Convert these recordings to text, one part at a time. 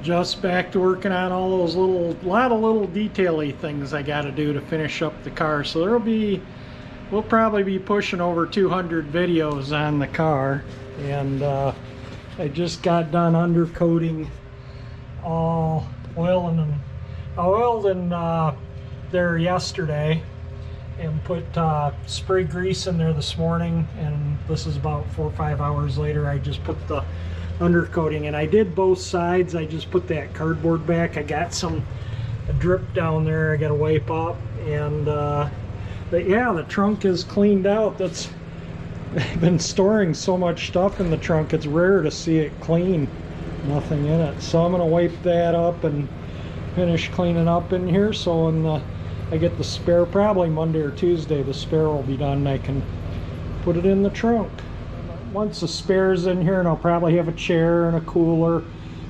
Just back to working on all those lot of little detail-y things I got to do to finish up the car. So we'll probably be pushing over 200 videos on the car. And I just got done undercoating all oiled in there yesterday, and put spray grease in there this morning, and this is about 4 or 5 hours later. I just put the undercoating, and I did both sides. I just put that cardboard back. I got some drip down there I got to wipe up, and but yeah, the trunk is cleaned out. I've been storing so much stuff in the trunk, it's rare to see it clean, nothing in it. So I'm going to wipe that up and finish cleaning up in here, so when I get the spare, probably Monday or Tuesday, the spare will be done and I can put it in the trunk. Once the spare's in here, and I'll probably have a chair and a cooler.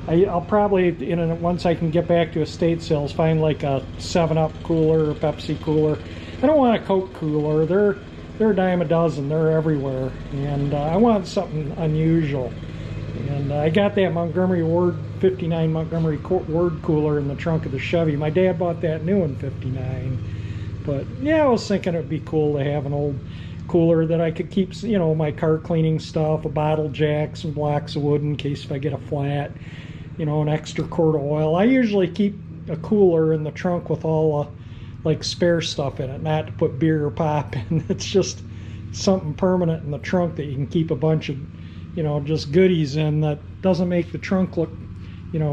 I'll probably, once I can get back to estate sales, find like a 7-Up cooler or Pepsi cooler. I don't want a Coke cooler. They're a dime a dozen. They're everywhere, and I want something unusual. And I got that Montgomery Ward 59 Montgomery Ward cooler in the trunk of the Chevy. My dad bought that new in 59. But yeah, I was thinking it'd be cool to have an old cooler that I could keep, my car cleaning stuff, a bottle jack, some blocks of wood in case if I get a flat, an extra quart of oil. I usually keep a cooler in the trunk with all like spare stuff in it, not to put beer or pop in. It's just something permanent in the trunk that you can keep a bunch of just goodies in, that doesn't make the trunk look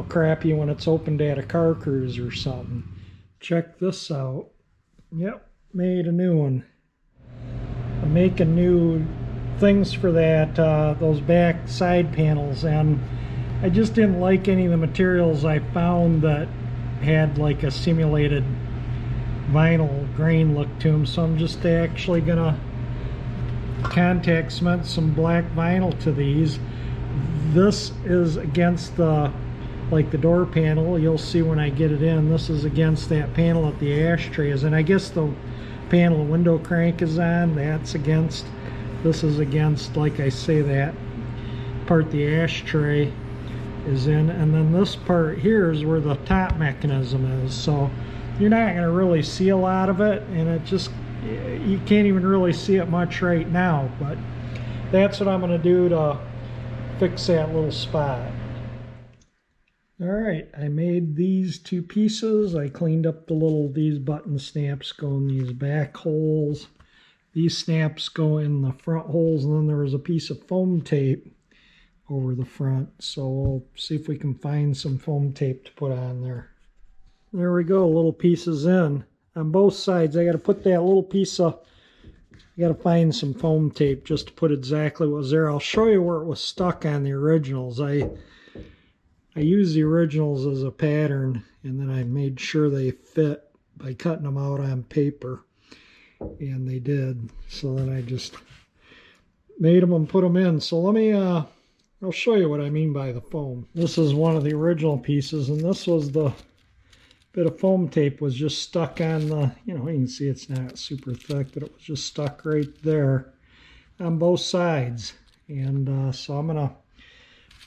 crappy when it's opened at a car cruise or something. Check this out. Yep, made a new one. I'm making new things for that, those back side panels, and I just didn't like any of the materials I found that had like a simulated vinyl grain look to them, so I'm just actually gonna contact cement some black vinyl to these. This is against the door panel. You'll see when I get it in, this is against that panel that the ashtray is, and I guess the panel window crank is on, that's against, this is against, like I say, that part the ashtray is in, and then this part here is where the top mechanism is. So you're not going to really see a lot of it, and it just, you can't even really see it much right now, but that's what I'm going to do to fix that little spot. Alright, I made these two pieces. I cleaned up these button snaps go in these back holes. These snaps go in the front holes, and then there was a piece of foam tape over the front. So we'll see if we can find some foam tape to put on there. There we go, little pieces in on both sides. I got to put that little piece of, I got to find some foam tape just to put exactly what was there. I'll show you where it was stuck on the originals. I used the originals as a pattern, and then I made sure they fit by cutting them out on paper, and they did. So then I just made them and put them in. So let me I'll show you what I mean by the foam. This is one of the original pieces, and this was the bit of foam tape was just stuck on the, you can see it's not super thick, but it was just stuck right there on both sides. And so I'm gonna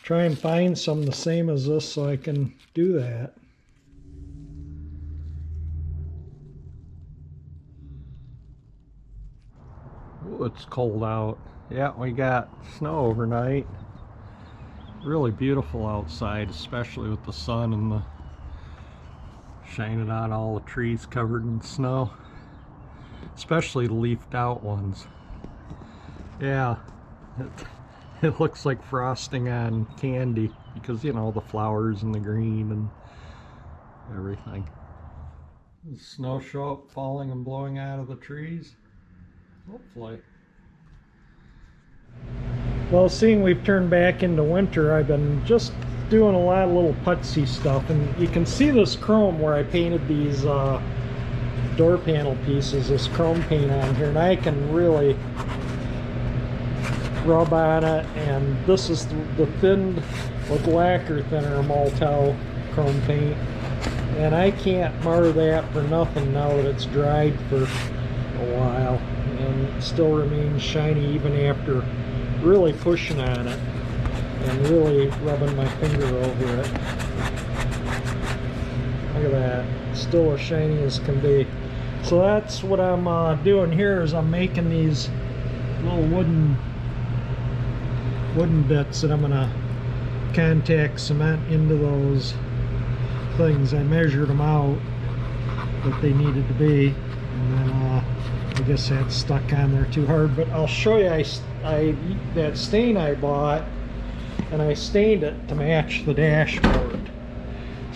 try and find some the same as this so I can do that. Ooh, it's cold out. Yeah, we got snow overnight. Really beautiful outside, especially with the sun and the shining on all the trees covered in snow, especially the leafed out ones. Yeah, it looks like frosting on candy because the flowers and the green and everything. The snow show up falling and blowing out of the trees, hopefully. Well, seeing we've turned back into winter, I've been just doing a lot of little putsy stuff, and you can see this chrome where I painted these door panel pieces, this chrome paint on here, and I can really rub on it. And this is the thinned with lacquer thinner Maltel chrome paint, and I can't mar that for nothing now that it's dried for a while, and it still remains shiny even after really pushing on it and really rubbing my finger over it. Look at that, still as shiny as can be. So that's what I'm doing here, is I'm making these little wooden bits that I'm gonna contact cement into those things. I measured them out what they needed to be, and then I guess that's stuck on there too hard. But I'll show you, that stain I bought, and I stained it to match the dashboard.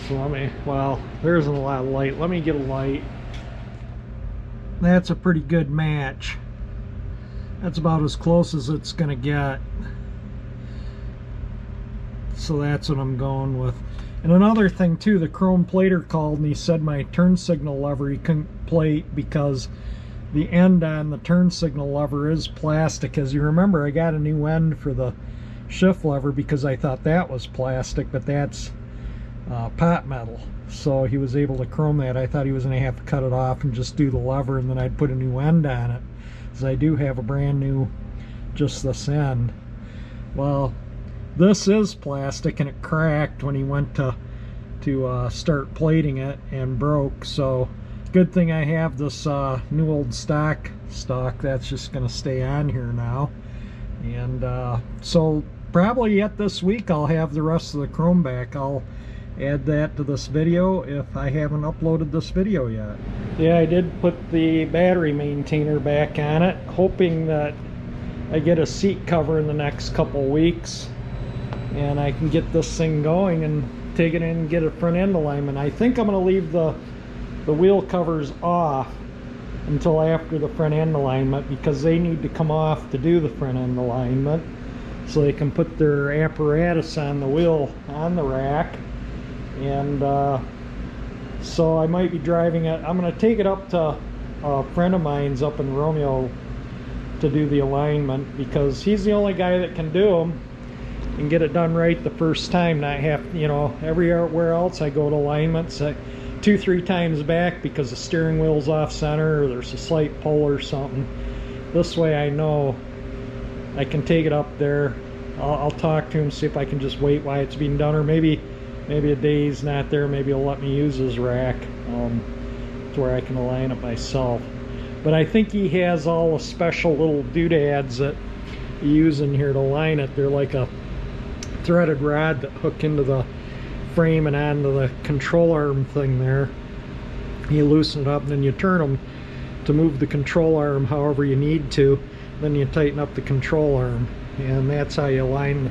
So let me, well, there isn't a lot of light. Let me get a light. That's a pretty good match. That's about as close as it's gonna get. So that's what I'm going with. And another thing too, the chrome plater called and he said my turn signal lever he couldn't plate because the end on the turn signal lever is plastic. As you remember, I got a new end for the shift lever because I thought that was plastic, but that's pot metal. So he was able to chrome that. I thought he was going to have to cut it off and just do the lever, and then I'd put a new end on it, because I do have a brand new, just this end. Well, this is plastic, and it cracked when he went to start plating it and broke. So good thing I have this new old stock that's just going to stay on here now. And so probably yet this week I'll have the rest of the chrome back. I'll add that to this video if I haven't uploaded this video yet. Yeah, I did put the battery maintainer back on it, hoping that I get a seat cover in the next couple weeks and I can get this thing going and take it in and get a front end alignment. I think I'm going to leave the wheel covers off until after the front end alignment, because they need to come off to do the front end alignment so they can put their apparatus on the wheel on the rack. And so I might be driving it. I'm going to take it up to a friend of mine's up in Romeo to do the alignment, because he's the only guy that can do them and get it done right the first time, not have, you know, everywhere else I go to alignments 2-3 times back because the steering wheel's off center or there's a slight pull or something. This way I know I can take it up there. I'll talk to him, see if I can just wait while it's being done, or maybe a day's not there, maybe he'll let me use his rack to where I can align it myself. But I think he has all the special little doodads that you use in here to line it. They're like a threaded rod that hook into the frame and onto the control arm thing there. You loosen it up and then you turn them to move the control arm however you need to. Then you tighten up the control arm, and that's how you align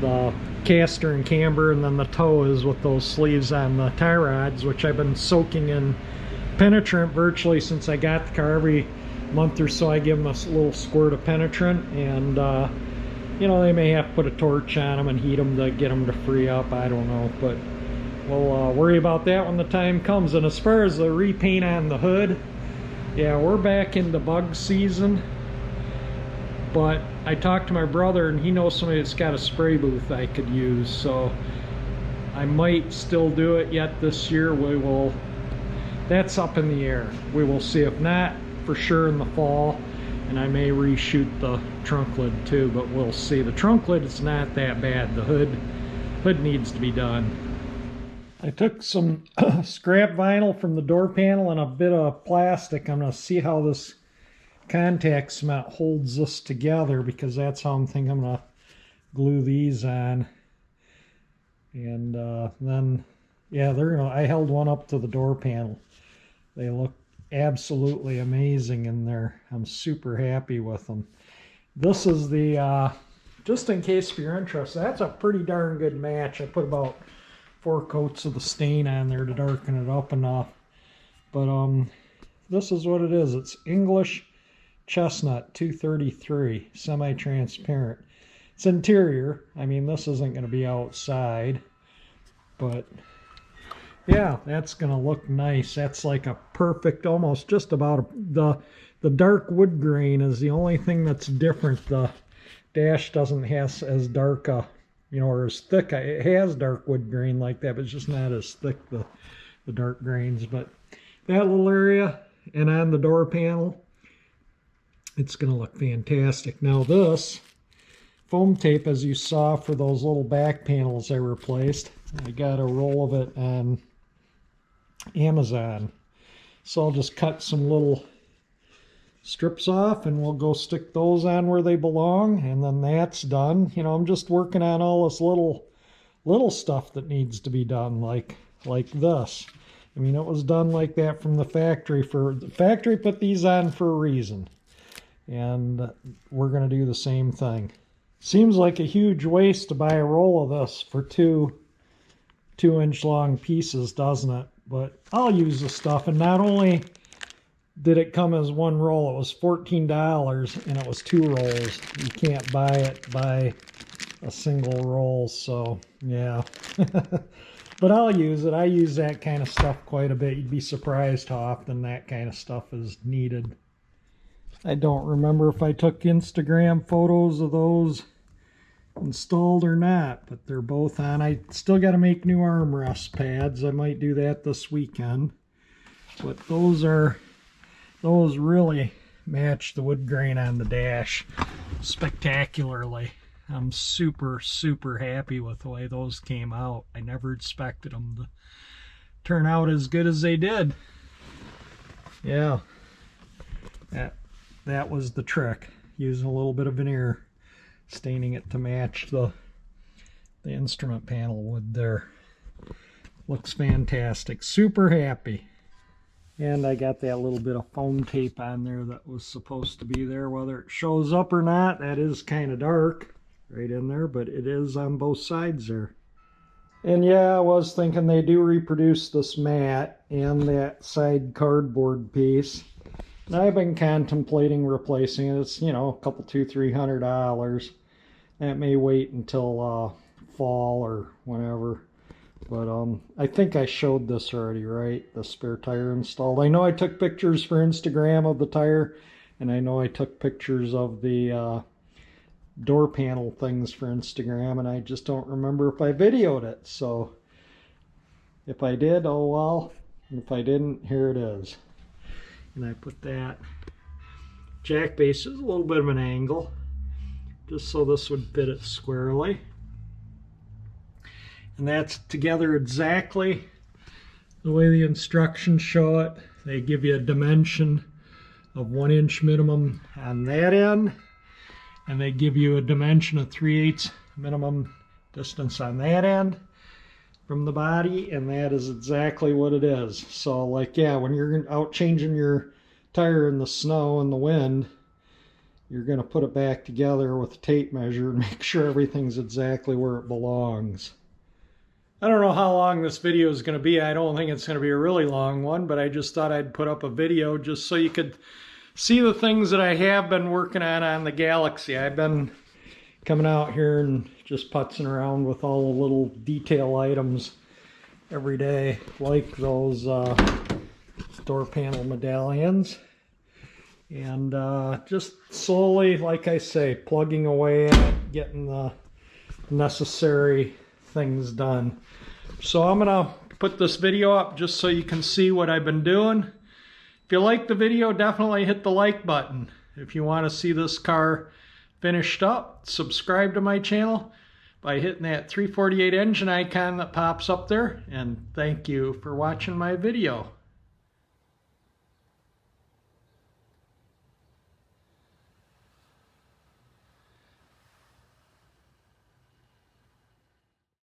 the caster and camber. And then the toe is with those sleeves on the tie rods, which I've been soaking in penetrant virtually since I got the car. Every month or so I give them a little squirt of penetrant, and you know, they may have to put a torch on them and heat them to get them to free up. I don't know, but we'll worry about that when the time comes. And as far as the repaint on the hood, yeah, we're back into bug season. But I talked to my brother and he knows somebody that's got a spray booth I could use, so I might still do it yet this year. We will, that's up in the air. We will see. If not, for sure in the fall. And I may reshoot the trunk lid too, but we'll see. The trunk lid is not that bad. The hood needs to be done. I took some scrap vinyl from the door panel and a bit of plastic. I'm going to see how this contact cement holds this together, because that's how I'm thinking I'm going to glue these on. And then, yeah, they're gonna, I held one up to the door panel. They look absolutely amazing in there. I'm super happy with them. This is the just in case if you're interested, that's a pretty darn good match. I put about 4 coats of the stain on there to darken it up enough. But this is what it is. It's English Chestnut 233 semi-transparent. It's interior. I mean, this isn't going to be outside, but yeah, that's going to look nice. That's like a perfect, almost just about the dark wood grain is the only thing that's different. The dash doesn't have as dark a, you know, or as thick. It has dark wood grain like that, but it's just not as thick, the dark grains. But that little area and on the door panel, it's going to look fantastic. Now this foam tape, as you saw for those little back panels I replaced, I got a roll of it on Amazon. So I'll just cut some little strips off and we'll go stick those on where they belong, and then that's done. You know, I'm just working on all this little stuff that needs to be done, like this. I mean, it was done like that from the factory. The factory put these on for a reason, and we're going to do the same thing. Seems like a huge waste to buy a roll of this for two 2-inch long pieces, doesn't it? But I'll use the stuff. And not only did it come as one roll, it was $14 and it was 2 rolls. You can't buy it by a single roll, so yeah. But I'll use it. I use that kind of stuff quite a bit. You'd be surprised how often that kind of stuff is needed. I don't remember if I took Instagram photos of those installed or not, but they're both on. I still got to make new armrest pads. I might do that this weekend. But those really match the wood grain on the dash spectacularly. I'm super happy with the way those came out. I never expected them to turn out as good as they did. Yeah, that was the trick, using a little bit of veneer, staining it to match the instrument panel wood there. Looks fantastic. Super happy. And I got that little bit of foam tape on there that was supposed to be there. Whether it shows up or not, that is kind of dark right in there, but it is on both sides there. And yeah, I was thinking they do reproduce this mat and that side cardboard piece. And I've been contemplating replacing it. It's, you know, a couple, $200-300. That may wait until fall or whenever. But I think I showed this already, right? The spare tire installed. I know I took pictures for Instagram of the tire, and I know I took pictures of the door panel things for Instagram, and I just don't remember if I videoed it. So if I did, oh well. If I didn't, here it is. And I put that jack base is a little bit of an angle, just so this would fit it squarely. And that's together exactly the way the instructions show it. They give you a dimension of 1 inch minimum on that end, and they give you a dimension of 3/8 minimum distance on that end from the body, and that is exactly what it is. So like, yeah, when you're out changing your tire in the snow and the wind, you're going to put it back together with a tape measure and make sure everything's exactly where it belongs. I don't know how long this video is going to be. I don't think it's going to be a really long one, but I just thought I'd put up a video just so you could see the things that I have been working on the Galaxie. I've been coming out here and just putzing around with all the little detail items every day, like those door panel medallions. And just slowly, like I say, plugging away at it, getting the necessary things done. So I'm gonna put this video up just so you can see what I've been doing. If you like the video, definitely hit the like button. If you want to see this car finished up, subscribe to my channel by hitting that 348 engine icon that pops up there. And thank you for watching my video.